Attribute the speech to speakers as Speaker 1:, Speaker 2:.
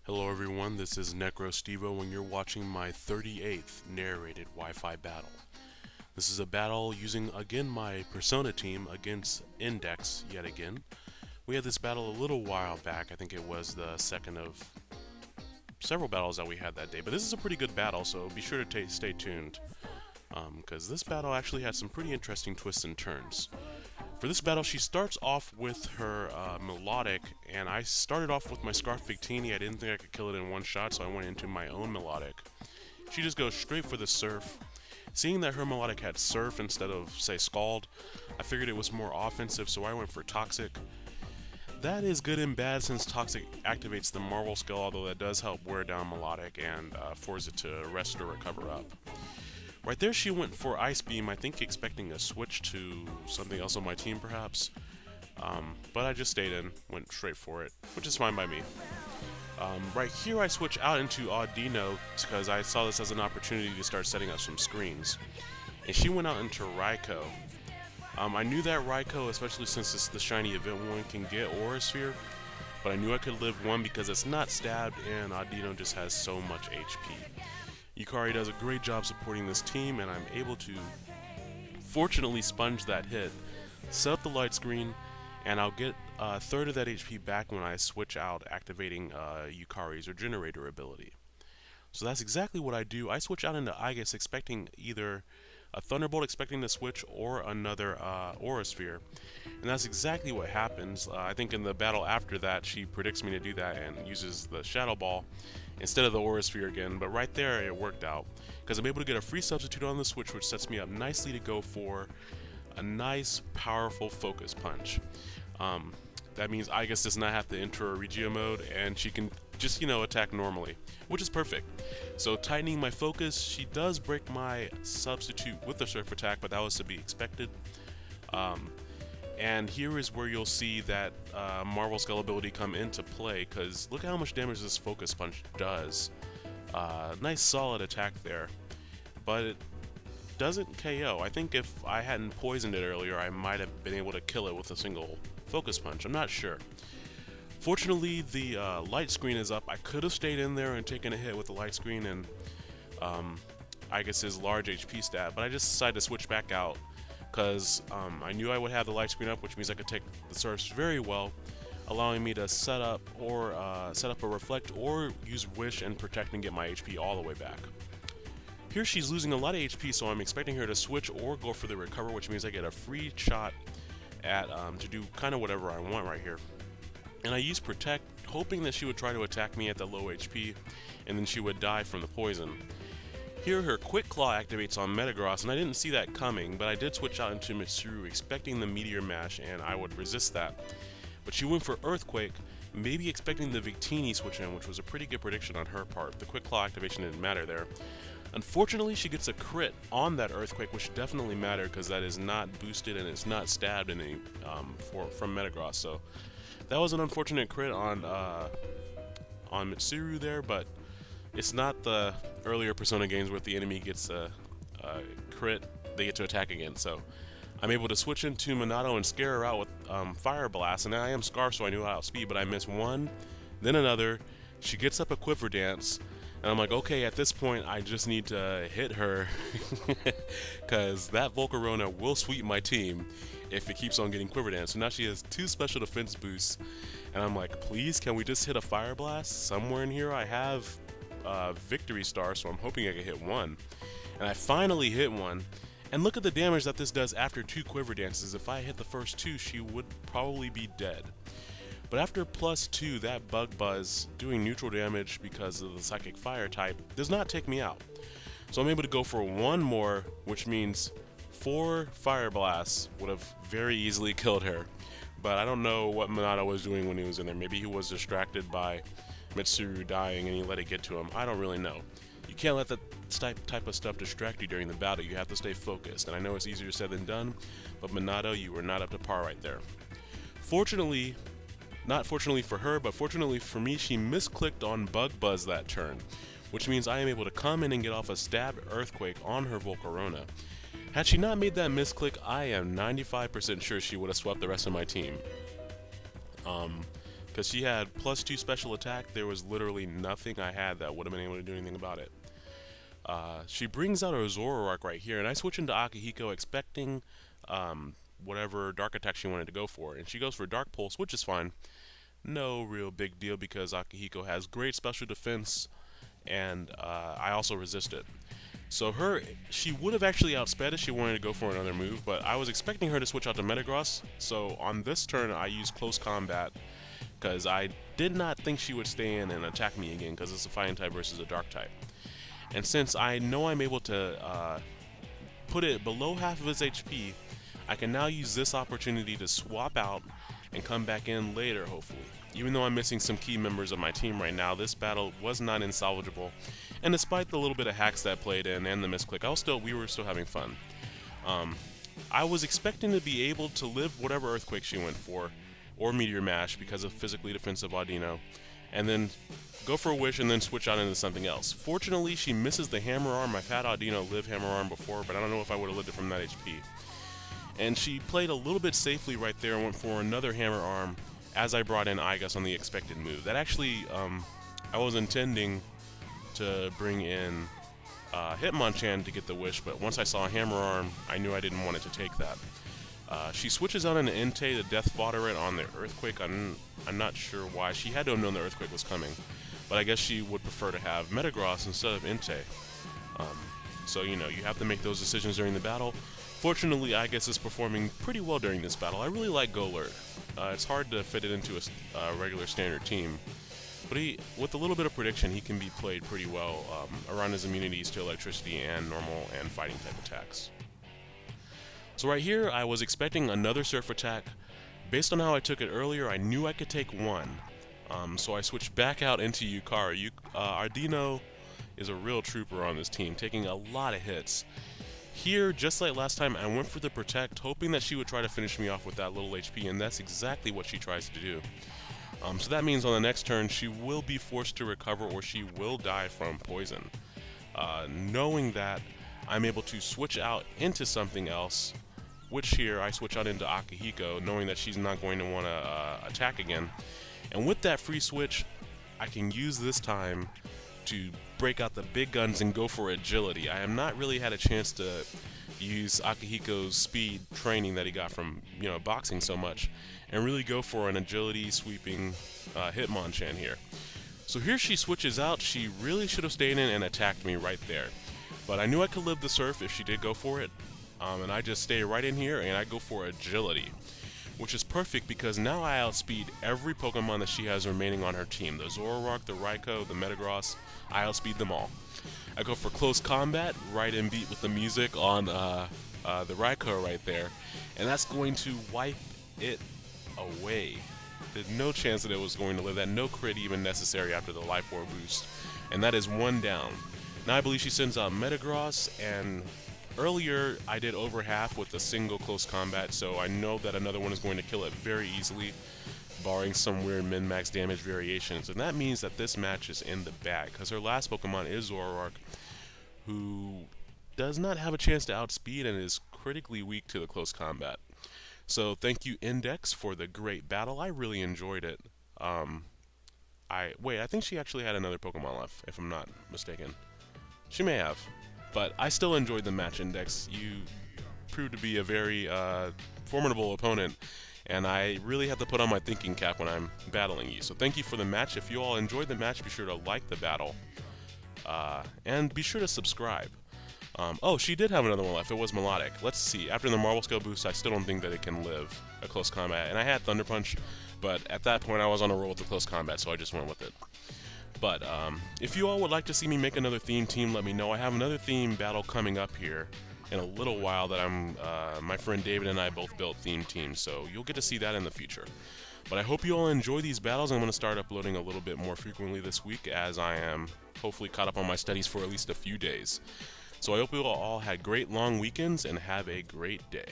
Speaker 1: Hello everyone, this is Necrostevo and you're watching my 38th narrated Wi-Fi battle. This is a battle using again my Persona team against Index yet again. We had this battle a little while back, I think it was the second of several battles that we had that day, but this is a pretty good battle, so be sure to stay tuned. Because this battle actually had some pretty interesting twists and turns. For this battle, she starts off with her melodic, and I started off with my Scarf Victini. I didn't think I could kill it in one shot, so I went into my own melodic. She just goes straight for the Surf. Seeing that her melodic had Surf instead of, say, Scald, I figured it was more offensive, so I went for Toxic. That is good and bad since Toxic activates the Marvel skill, although that does help wear down melodic and force it to rest or recover up. Right there she went for Ice Beam, I think expecting a switch to something else on my team perhaps. But I just stayed in, went straight for it, which is fine by me. Right here I switch out into Audino because I saw this as an opportunity to start setting up some screens. And she went out into Raikou. I knew that Raikou, especially since it's the shiny event one, can get Aura Sphere. But I knew I could live one because it's not stabbed and Audino just has so much HP. Yukari does a great job supporting this team, and I'm able to fortunately sponge that hit, set up the light screen, and I'll get a third of that HP back when I switch out activating Yukari's Regenerator ability. So that's exactly what I do. I switch out into Aigis expecting either a Thunderbolt expecting to switch or another Aura Sphere. And that's exactly what happens. I think in the battle after that, she predicts me to do that and uses the Shadow Ball instead of the Aura Sphere again. But right there, it worked out because I'm able to get a free substitute on the switch, which sets me up nicely to go for a nice, powerful Focus Punch. That means Aigis does not have to enter a Regio mode, and she can just, attack normally, which is perfect. So tightening my focus, she does break my substitute with the Surf attack, but that was to be expected. And here is where you'll see that Marvel Skull ability come into play, because look how much damage this Focus Punch does. Nice solid attack there, but it doesn't KO. I think if I hadn't poisoned it earlier, I might have been able to kill it with a single Focus Punch. I'm not sure. Fortunately, the light screen is up. I could have stayed in there and taken a hit with the light screen and I guess his large HP stat, but I just decided to switch back out because I knew I would have the light screen up, which means I could take the surfs very well, allowing me to set up a Reflect or use Wish and Protect and get my HP all the way back. Here she's losing a lot of HP, so I'm expecting her to switch or go for the Recover, which means I get a free shot at to do kind of whatever I want right here. And I use Protect, hoping that she would try to attack me at the low HP, and then she would die from the poison. Here her Quick Claw activates on Metagross, and I didn't see that coming, but I did switch out into Mitsuru, expecting the Meteor Mash, and I would resist that. But she went for Earthquake, maybe expecting the Victini switch in, which was a pretty good prediction on her part. The Quick Claw activation didn't matter there. Unfortunately, she gets a crit on that Earthquake, which definitely mattered because that is not boosted and it's not stabbed in any, from Metagross. So that was an unfortunate crit on Mitsuru there, but it's not the earlier Persona games where the enemy gets a crit, they get to attack again. So I'm able to switch into Minato and scare her out with Fire Blast, and I am Scarf, so I knew how to outspeed, but I miss one, then another. She gets up a Quiver Dance, and I'm like, okay, at this point, I just need to hit her, because that Volcarona will sweep my team if it keeps on getting Quiver Dance. So now she has 2 special defense boosts, and I'm like, please, can we just hit a Fire Blast? Somewhere in here I have Victory Star, so I'm hoping I can hit one. And I finally hit one, and look at the damage that this does after 2 Quiver Dances. If I hit the first 2, she would probably be dead. But after +2, that Bug Buzz, doing neutral damage because of the Psychic Fire type, does not take me out. So I'm able to go for one more, which means 4 Fire Blasts would have very easily killed her. But I don't know what Minato was doing when he was in there. Maybe he was distracted by Mitsuru dying and he let it get to him. I don't really know. You can't let that type of stuff distract you during the battle. You have to stay focused. And I know it's easier said than done, but Minato, you were not up to par right there. Fortunately, not fortunately for her, but fortunately for me, she misclicked on Bug Buzz that turn, which means I am able to come in and get off a stabbed Earthquake on her Volcarona. Had she not made that misclick, I am 95% sure she would have swept the rest of my team. because she had +2 special attack. There was literally nothing I had that would have been able to do anything about it. She brings out her Zoroark right here, and I switch into Akihiko expecting whatever dark attack she wanted to go for, and she goes for Dark Pulse, which is fine. No real big deal because Akihiko has great special defense, and I also resist it. So she would have actually outsped if she wanted to go for another move, but I was expecting her to switch out to Metagross, so on this turn I used Close Combat because I did not think she would stay in and attack me again because it's a Fighting type versus a Dark type. And since I know I'm able to put it below half of its HP, I can now use this opportunity to swap out and come back in later, hopefully. Even though I'm missing some key members of my team right now, this battle was not insalvageable. And despite the little bit of hacks that I played in and the misclick, we were still having fun. I was expecting to be able to live whatever Earthquake she went for, or Meteor Mash because of physically defensive Audino, and then go for a Wish and then switch out into something else. Fortunately, she misses the Hammer Arm. I've had Audino live Hammer Arm before, but I don't know if I would have lived it from that HP. And she played a little bit safely right there and went for another Hammer Arm as I brought in Igus on the expected move. That actually, I was intending to bring in Hitmonchan to get the Wish, but once I saw Hammer Arm, I knew I didn't want it to take that. She switches out into Entei to Death Fodder it on the Earthquake. I'm not sure why. She had to have known the Earthquake was coming, but I guess she would prefer to have Metagross instead of Entei. So, you know, you have to make those decisions during the battle. Fortunately, Igus is performing pretty well during this battle. I really like Golurk. It's hard to fit it into a regular standard team, but with a little bit of prediction, he can be played pretty well around his immunities to electricity and normal and fighting type attacks. So right here, I was expecting another Surf attack. Based on how I took it earlier, I knew I could take one. So I switched back out into Yukari. Audino is a real trooper on this team, taking a lot of hits. Here, just like last time, I went for the Protect, hoping that she would try to finish me off with that little HP, and that's exactly what she tries to do. So that means on the next turn, she will be forced to recover or she will die from poison. Knowing that, I'm able to switch out into something else, which here I switch out into Akihiko, knowing that she's not going to want to attack again. And with that free switch, I can use this time to break out the big guns and go for agility. I have not really had a chance to use Akihiko's speed training that he got from, you know, boxing so much, and really go for an agility sweeping Hitmonchan here. So here she switches out. She really should have stayed in and attacked me right there, but I knew I could live the Surf if she did go for it, and I just stay right in here and I go for agility, which is perfect because now I outspeed every Pokemon that she has remaining on her team. The Zoroark, the Raikou, the Metagross, I outspeed them all. I go for Close Combat, right in beat with the music on the Raikou right there, and that's going to wipe it away. There's no chance that it was going to live that, no crit even necessary after the Life Orb boost, and that is one down. Now I believe she sends out Metagross, and earlier I did over half with a single Close Combat, so I know that another one is going to kill it very easily, barring some weird min-max damage variations. And that means that this match is in the bag, because her last Pokemon is Zoroark, who does not have a chance to outspeed and is critically weak to the Close Combat. So thank you, Index, for the great battle. I really enjoyed it. I think she actually had another Pokemon left, if I'm not mistaken. She may have. But I still enjoyed the match, Index. You proved to be a very formidable opponent, and I really have to put on my thinking cap when I'm battling you. So thank you for the match. If you all enjoyed the match, be sure to like the battle, and be sure to subscribe. Oh, she did have another one left. It was Melodic. Let's see. After the Marble Scale boost, I still don't think that it can live a Close Combat. And I had Thunder Punch, but at that point I was on a roll with the Close Combat, so I just went with it. But if you all would like to see me make another theme team, let me know. I have another theme battle coming up here in a little while that my friend David and I both built theme teams, so you'll get to see that in the future. But I hope you all enjoy these battles. I'm going to start uploading a little bit more frequently this week, as I am hopefully caught up on my studies for at least a few days. So I hope you all had great long weekends and have a great day.